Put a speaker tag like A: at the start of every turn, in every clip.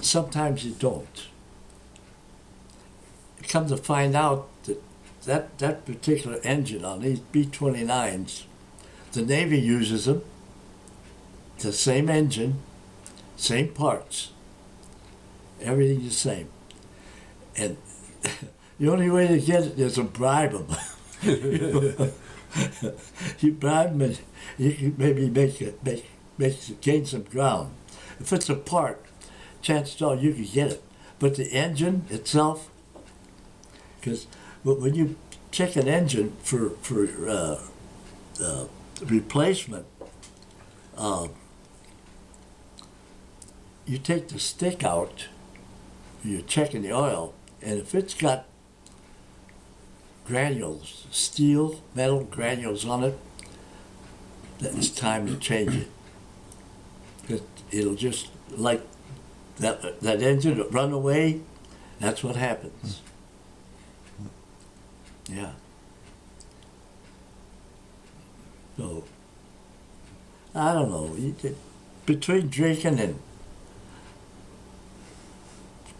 A: sometimes you don't. Come to find out that particular engine on these B-29s, the Navy uses them, the same engine, same parts, everything the same. And the only way to get it is to bribe them. You bribe them and you can maybe gain some ground. If it's a part, chances are you can get it. But the engine itself, because when you check an engine for replacement, you take the stick out, you're checking the oil, and if it's got granules, steel, metal granules on it, then it's time to change it. It'll just, like that engine will run away, that's what happens. Yeah. So, I don't know, between drinking and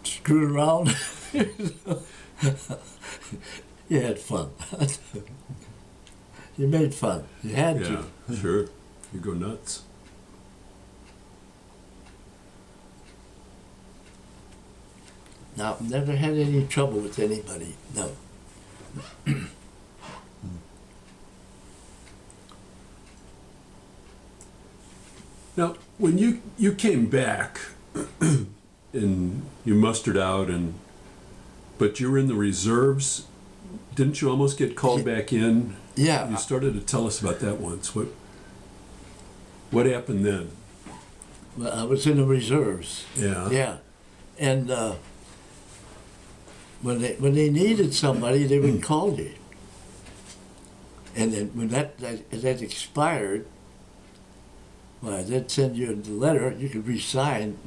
A: screwing around, you had fun. You made fun. You had to.
B: Yeah, sure. You go nuts.
A: No, never had any trouble with anybody, no.
B: Now, when you came back and you mustered out, but you were in the reserves, didn't you almost get called back in?
A: Yeah.
B: You started to tell us about that once. What happened then?
A: Well, I was in the reserves.
B: Yeah.
A: Yeah. And when they needed somebody, they would call you. And then when that expired, well, they'd send you a letter. You could re-sign,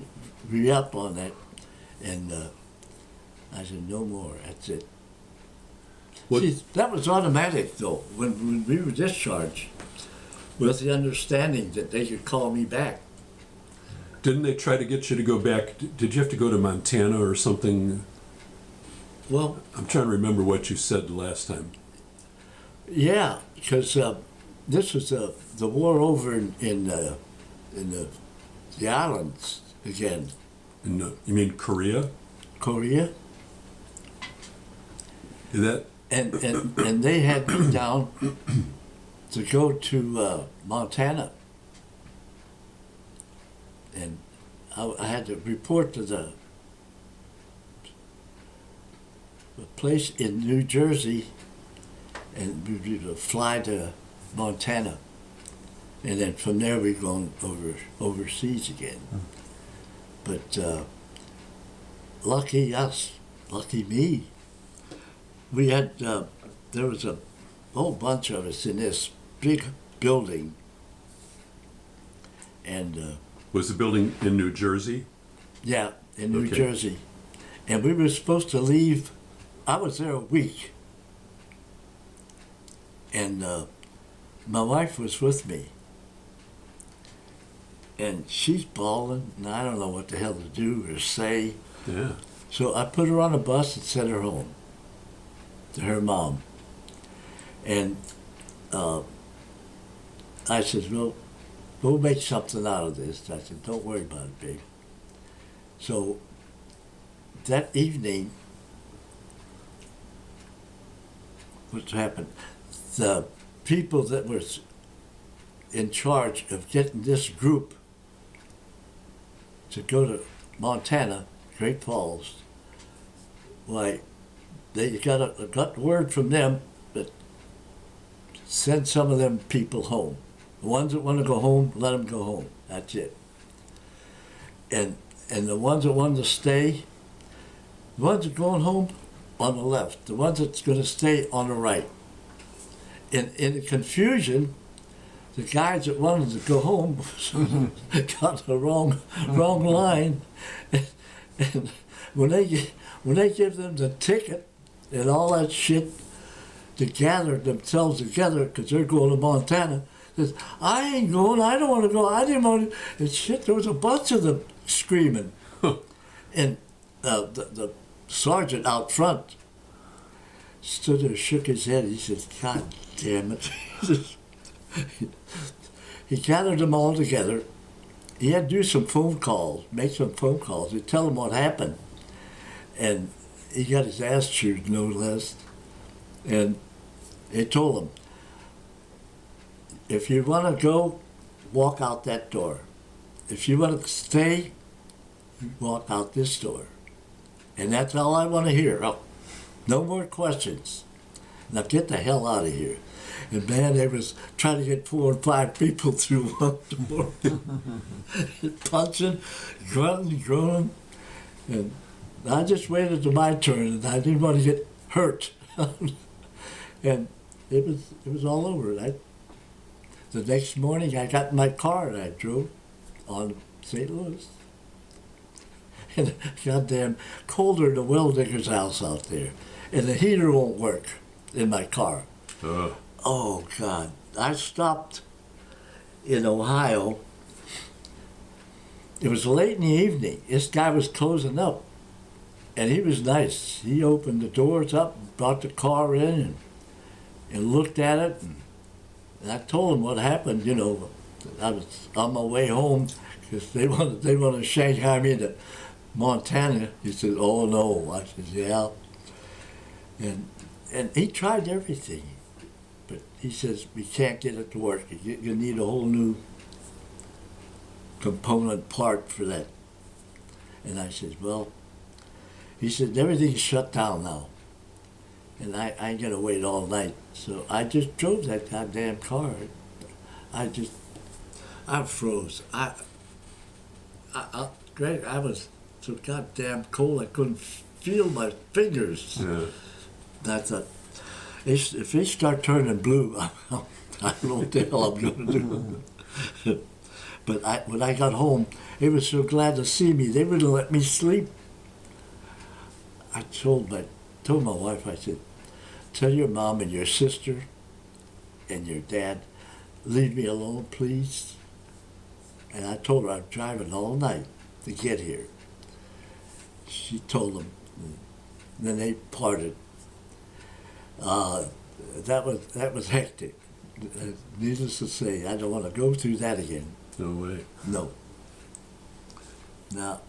A: re-up on that. And I said, no more. That's it. See, that was automatic, though, when we were discharged, with the understanding that they could call me back.
B: Didn't they try to get you to go back? Did you have to go to Montana or something?
A: Well,
B: I'm trying to remember what you said the last time.
A: Yeah, because this was the war over in the islands again.
B: You mean Korea?
A: Korea.
B: Is that?
A: And they had me down to go to Montana. And I had to report to the place in New Jersey, and we would fly to Montana. And then from there we're going overseas again. But lucky us, lucky me. We had, there was a whole bunch of us in this big building. And
B: was the building in New Jersey?
A: Yeah, in New Jersey. And we were supposed to leave, I was there a week. And my wife was with me. And she's bawling, and I don't know what the hell to do or say.
B: Yeah.
A: So I put her on a bus and sent her home to her mom. And I said, well, we'll make something out of this. I said, don't worry about it, babe. So that evening, what happened? The people that were in charge of getting this group to go to Montana, Great Falls, why, they got word from them that send some of them people home. The ones that want to go home, let them go home. That's it. And the ones that want to stay, the ones that are going home, on the left. The ones that's going to stay on the right. In the confusion, the guys that wanted to go home got the wrong line. And when they give them the ticket and all that shit to gather themselves together because they're going to Montana, says, I ain't going, I don't want to go, I didn't want to. And shit, there was a bunch of them screaming. And the sergeant out front stood there, shook his head. He said, "God damn it." He gathered them all together. He had to do some phone calls, make some phone calls, to tell them what happened. And he got his ass chewed, no less. And he told them, if you want to go, walk out that door. If you want to stay, walk out this door. And that's all I want to hear. Oh, no more questions. Now get the hell out of here. And man, they was trying to get 4 or 5 people through one door. Punching, grunting, groaning. And I just waited to my turn, and I didn't want to get hurt. And it was all over. The next morning, I got in my car and I drove on St. Louis. And goddamn colder than a well digger's house out there. And the heater won't work in my car. Oh, God. I stopped in Ohio. It was late in the evening. This guy was closing up. And he was nice. He opened the doors up, brought the car in, and looked at it. And I told him what happened. You know, I was on my way home because they wanted to Shanghai me to Montana. He said, "Oh, no." I said, "Yeah." And he tried everything. But he says, "We can't get it to work. You need a whole new component part for that." And I said, "Well," he said, "everything's shut down now. And I ain't gonna wait all night." So I just drove that goddamn car. I froze. Greg, I was so goddamn cold I couldn't feel my fingers.
B: Yeah.
A: And I thought, if they start turning blue, I don't know what the hell I'm gonna do. But when I got home, they were so glad to see me. They wouldn't let me sleep. I told my wife, I said, "Tell your mom and your sister and your dad, leave me alone, please." And I told her I'm driving all night to get here. She told them. And then they parted. That was hectic. Needless to say, I don't want to go through that again.
B: No way.
A: No. Now,